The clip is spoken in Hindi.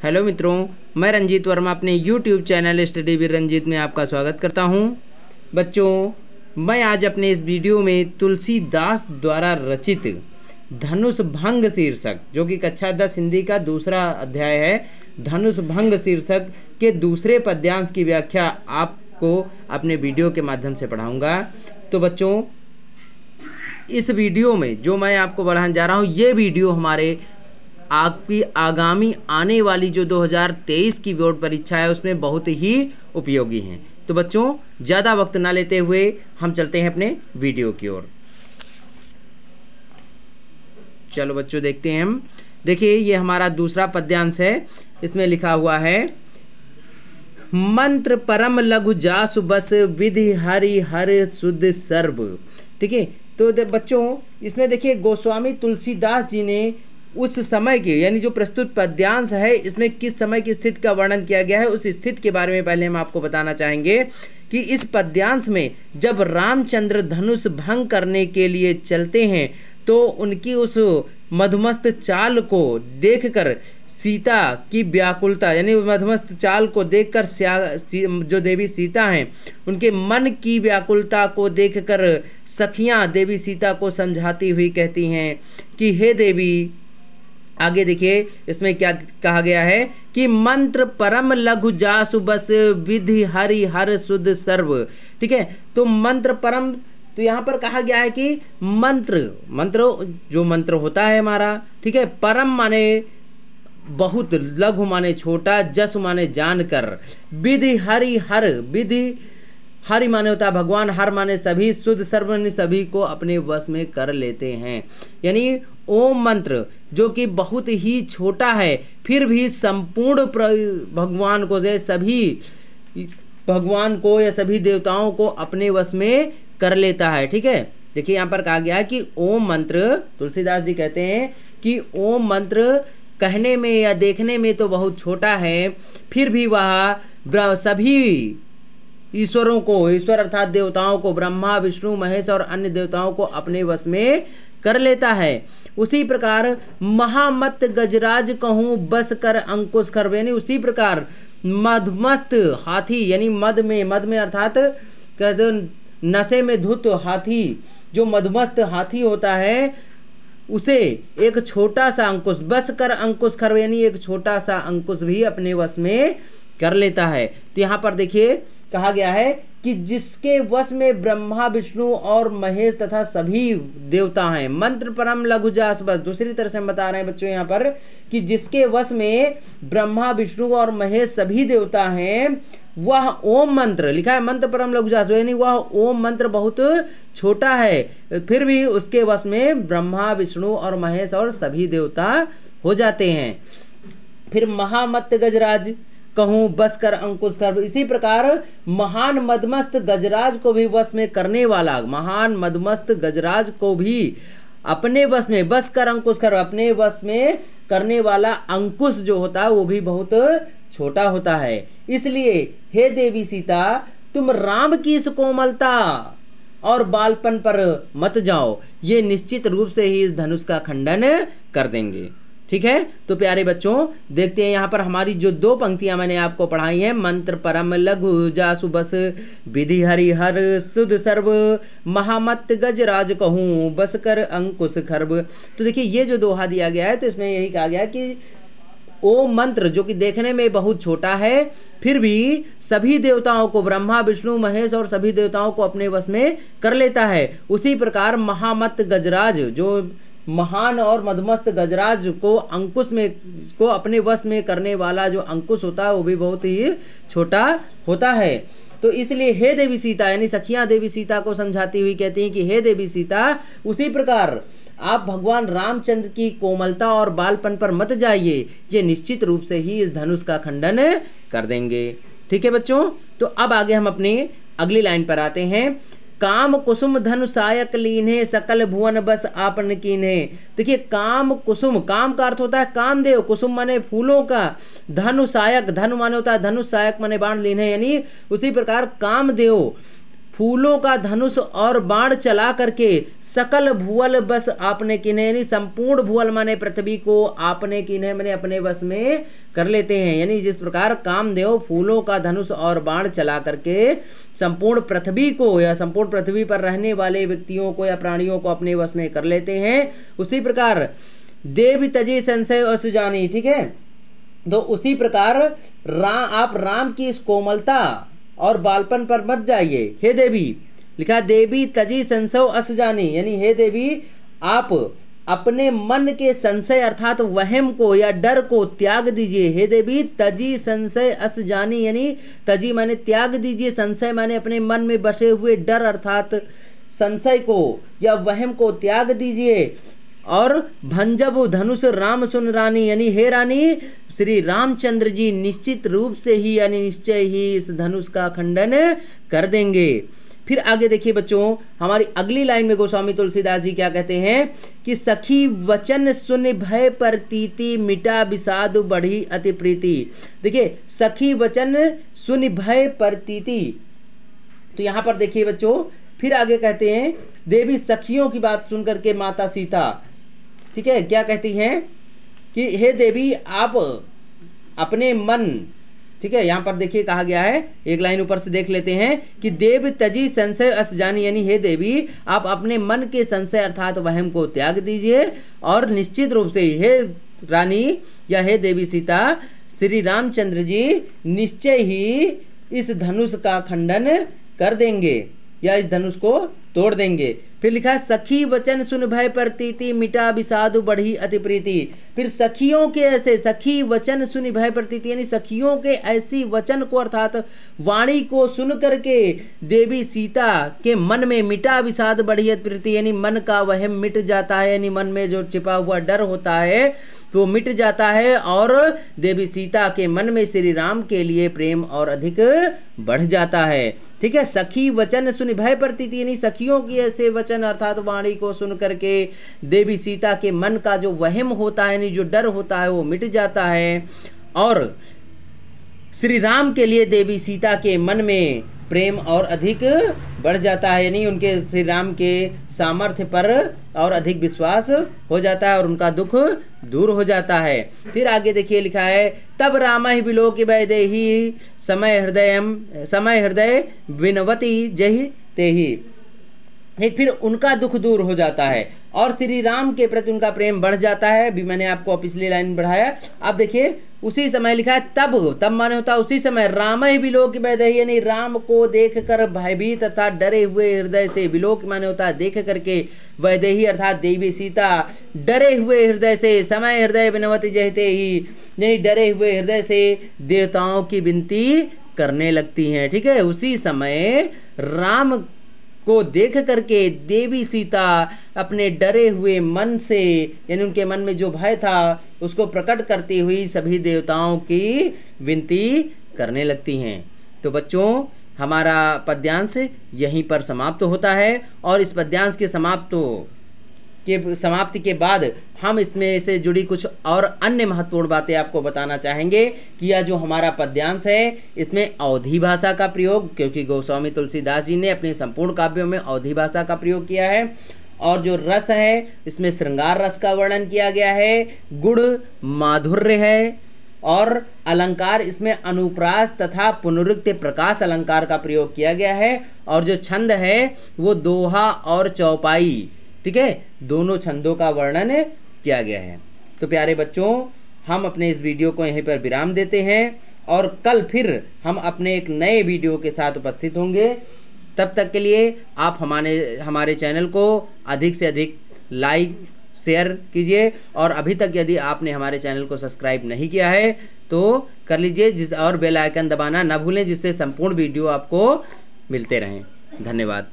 हेलो मित्रों, मैं रंजीत वर्मा अपने YouTube channel study with Ranjeet में आपका स्वागत करता हूं। बच्चों, मैं आज अपने इस वीडियो में तुलसीदास द्वारा रचित धनुष भंग शीर्षक, जो कि कक्षा 10 हिंदी का दूसरा अध्याय है, धनुष भंग शीर्षक के दूसरे पद्यांश की व्याख्या आपको अपने वीडियो के माध्यम से पढ़ाऊंगा। तो बच्चों, इस वीडियो में जो मैं आपको पढ़ाने जा रहा हूँ, ये वीडियो हमारे आपकी आगामी आने वाली जो 2023 की बोर्ड परीक्षा है उसमें बहुत ही उपयोगी हैं। तो बच्चों, ज़्यादा वक्त ना लेते हुए हम चलते हैं अपने वीडियो की ओर। चलो बच्चों, देखते हैं हम। देखिए, ये हमारा दूसरा पद्यांश है। इसमें लिखा हुआ है, मंत्र परम लघु जासु बस विधि हरि हर शुद्ध सर्व। ठीक है, तो बच्चों, इसमें देखिए गोस्वामी तुलसीदास जी ने उस समय के, यानी जो प्रस्तुत पद्यांश है, इसमें किस समय की स्थिति का वर्णन किया गया है, उस स्थिति के बारे में पहले हम आपको बताना चाहेंगे कि इस पद्यांश में जब रामचंद्र धनुष भंग करने के लिए चलते हैं तो उनकी उस मधुमस्त चाल को देखकर सीता की व्याकुलता, यानी मधुमस्त चाल को देखकर जो देवी सीता हैं, उनके मन की व्याकुलता को देखकर सखियां देवी सीता को समझाती हुई कहती हैं कि हे देवी, आगे देखिए इसमें क्या कहा गया है कि मंत्र परम लघु जासु बस विधि हरि हर शुद्ध सर्व। ठीक है, तो मंत्र परम, तो यहाँ पर कहा गया है कि मंत्र जो मंत्र होता है हमारा, ठीक है, परम माने बहुत, लघु माने छोटा, जस माने जानकर, विधि हरि हर, विधि हरि माने होता है भगवान, हर माने सभी, शुद्ध सर्व माने सभी को अपने वश में कर लेते हैं। यानी ओम मंत्र जो कि बहुत ही छोटा है, फिर भी संपूर्ण भगवान को, सभी भगवान को या सभी देवताओं को अपने वश में कर लेता है। ठीक है, देखिए यहाँ पर कहा गया है कि ओम मंत्र, तुलसीदास जी कहते हैं कि ओम मंत्र कहने में या देखने में तो बहुत छोटा है, फिर भी वह सभी ईश्वरों को, ईश्वर अर्थात देवताओं को, ब्रह्मा विष्णु महेश और अन्य देवताओं को अपने वश में कर लेता है। उसी प्रकार महामत गजराज कहूँ बस कर अंकुश खर, यानी उसी प्रकार मदमस्त हाथी, यानी मद में अर्थात नशे में धुत हाथी, जो मदमस्त हाथी होता है, उसे एक छोटा सा अंकुश, बस कर अंकुश खर, यानी एक छोटा सा अंकुश भी अपने वश में कर लेता है। तो यहाँ पर देखिए कहा गया है कि जिसके वश में ब्रह्मा विष्णु और महेश तथा सभी देवता हैं, मंत्र परम लघु जास बस, दूसरी तरह से हम बता रहे हैं बच्चों यहाँ पर कि जिसके वश में ब्रह्मा विष्णु और महेश सभी देवता हैं, वह ओम मंत्र, लिखा है मंत्र परम लघु जास, यानी वह ओम मंत्र बहुत छोटा है, फिर भी उसके वश में ब्रह्मा विष्णु और महेश और सभी देवता हो जाते हैं। फिर महामत गजराज कहूँ बस कर अंकुश कर, इसी प्रकार महान मदमस्त गजराज को भी वश में करने वाला, महान मदमस्त गजराज को भी अपने वश में, बस कर अंकुश कर, अपने वश में करने वाला अंकुश जो होता है वो भी बहुत छोटा होता है। इसलिए हे देवी सीता, तुम राम की इस कोमलता और बालपन पर मत जाओ, ये निश्चित रूप से ही इस धनुष का खंडन कर देंगे। ठीक है, तो प्यारे बच्चों, देखते हैं यहाँ पर हमारी जो दो पंक्तियां मैंने आपको पढ़ाई हैं, मंत्र परम लघु जासु बस विधि हरि हर शुद्ध सर्व महामत गजराज कहूँ बस कर अंकुश खर्ब। तो देखिए ये जो दोहा दिया गया है, तो इसमें यही कहा गया है कि ओम मंत्र जो कि देखने में बहुत छोटा है, फिर भी सभी देवताओं को, ब्रह्मा विष्णु महेश और सभी देवताओं को अपने वश में कर लेता है। उसी प्रकार महामत गजराज, जो महान और मदमस्त गजराज को अंकुश में, को अपने वश में करने वाला जो अंकुश होता है वो भी बहुत ही छोटा होता है। तो इसलिए हे देवी सीता, यानी सखियां देवी सीता को समझाती हुई कहती हैं कि हे देवी सीता, उसी प्रकार आप भगवान रामचंद्र की कोमलता और बालपन पर मत जाइए, ये निश्चित रूप से ही इस धनुष का खंडन कर देंगे। ठीक है बच्चों, तो अब आगे हम अपनी अगली लाइन पर आते हैं। काम कुसुम धनु सायक लीन्हे सकल भुवन बस आपन कीन्हे। देखिए काम कुसुम, काम का अर्थ होता है कामदेव, कुसुम माने फूलों का, धनु सायक, धनु माने होता है धनुष, सायक माने बाण, लीन्हे यानी उसी प्रकार कामदेव फूलों का धनुष और बाण चला करके सकल भुवल बस आपने किन्हे, यानी संपूर्ण भुवल माने पृथ्वी को आपने किन्हे माने अपने वश में कर लेते हैं। यानी जिस प्रकार कामदेव फूलों का धनुष और बाण चला करके संपूर्ण पृथ्वी को या संपूर्ण पृथ्वी पर रहने वाले व्यक्तियों को या प्राणियों को अपने वश में कर लेते हैं, उसी प्रकार देव तजी संशय असुजानी। ठीक है, तो उसी प्रकार आप राम की इस कोमलता और बालपन पर मत जाइए। हे देवी, लिखा देवी तजी संशय असुजानी, यानी हे देवी आप अपने मन के संशय अर्थात वहम को या डर को त्याग दीजिए। हे देवी तजी संशय असुजानी, यानी तजी माने त्याग दीजिए, संशय माने अपने मन में बसे हुए डर अर्थात संशय को या वहम को त्याग दीजिए। और भंजब धनुष राम सुन रानी, यानी हे रानी श्री रामचंद्र जी निश्चित रूप से ही यानी निश्चय ही इस धनुष का खंडन कर देंगे। फिर आगे देखिए बच्चों, हमारी अगली लाइन में गोस्वामी तुलसीदास जी क्या कहते हैं कि सखी वचन सुन भय प्रतीति मिटा विषाद बढ़ी अति प्रीति। देखिए सखी वचन सुन भय प्रतीति, तो यहाँ पर देखिए बच्चों फिर आगे कहते हैं देवी सखियों की बात सुन करके माता सीता, ठीक है, क्या कहती हैं कि हे देवी आप अपने मन, ठीक है, यहां पर देखिए कहा गया है, एक लाइन ऊपर से देख लेते हैं कि देव तजी संशय असजानी, यानी हे देवी आप अपने मन के संशय अर्थात वहम को त्याग दीजिए और निश्चित रूप से हे रानी या हे देवी सीता श्री रामचंद्र जी निश्चय ही इस धनुष का खंडन कर देंगे या इस धनुष को तोड़ देंगे। फिर लिखा है सखी वचन सुन भय प्रतीति मिटा विषादु बढ़ी अति प्रीति। फिर सखियों के ऐसे सखी वचन सुन भय प्रतीति, यानी सखियों के ऐसी वचन को अर्थात वाणी को सुन करके देवी सीता के मन में मिटा विषाद बढ़ी अति प्रीति, यानी मन का वहम मिट जाता है, यानी मन में जो छिपा हुआ डर होता है तो मिट जाता है और देवी सीता के मन में श्री राम के लिए प्रेम और अधिक बढ़ जाता है। ठीक है, सखी वचन सुन भय प्रतीति, यानी सखियों की ऐसे वचन अर्थात वाणी को सुन करके देवी सीता के मन का जो वहम होता है यानी जो डर होता है वो मिट जाता है और श्री राम के लिए देवी सीता के मन में प्रेम और अधिक बढ़ जाता है, यानी उनके श्री राम के सामर्थ्य पर और अधिक विश्वास हो जाता है और उनका दुख दूर हो जाता है। फिर आगे देखिए लिखा है तब राम ही बिलोक वैदेही समय हृदय विनवती जहि तेहि, फिर उनका दुख दूर हो जाता है और श्री राम के प्रति उनका प्रेम बढ़ जाता है। भी मैंने आपको पिछली लाइन बढ़ाया, अब देखिए उसी समय लिखा है तब माने होता है उसी समय राम ही विलोक वैदेही, यानी राम को देख कर भयभीत तथा डरे हुए हृदय से, विलोक माने होता है देख करके, वैदेही अर्थात देवी सीता डरे हुए हृदय से, समय हृदय विनवती जहते ही, यानी डरे हुए हृदय से देवताओं की विनती करने लगती हैं। ठीक है, उसी समय राम को देख करके देवी सीता अपने डरे हुए मन से यानी उनके मन में जो भय था उसको प्रकट करती हुई सभी देवताओं की विनती करने लगती हैं। तो बच्चों हमारा पद्यांश यहीं पर समाप्त होता है और इस पद्यांश के समाप्ति के बाद हम इसमें से जुड़ी कुछ और अन्य महत्वपूर्ण बातें आपको बताना चाहेंगे कि यह जो हमारा पद्यांश है इसमें अवधी भाषा का प्रयोग, क्योंकि गोस्वामी तुलसीदास जी ने अपने संपूर्ण काव्यों में अवधी भाषा का प्रयोग किया है, और जो रस है इसमें श्रृंगार रस का वर्णन किया गया है, गुण माधुर्य है और अलंकार इसमें अनुप्रास तथा पुनरुक्ति प्रकाश अलंकार का प्रयोग किया गया है, और जो छंद है वो दोहा और चौपाई, ठीक है, दोनों छंदों का वर्णन किया गया है। तो प्यारे बच्चों हम अपने इस वीडियो को यहीं पर विराम देते हैं और कल फिर हम अपने एक नए वीडियो के साथ उपस्थित होंगे। तब तक के लिए आप हमारे चैनल को अधिक से अधिक लाइक शेयर कीजिए और अभी तक यदि आपने हमारे चैनल को सब्सक्राइब नहीं किया है तो कर लीजिए और बेल आइकन दबाना ना भूलें, जिससे संपूर्ण वीडियो आपको मिलते रहें। धन्यवाद।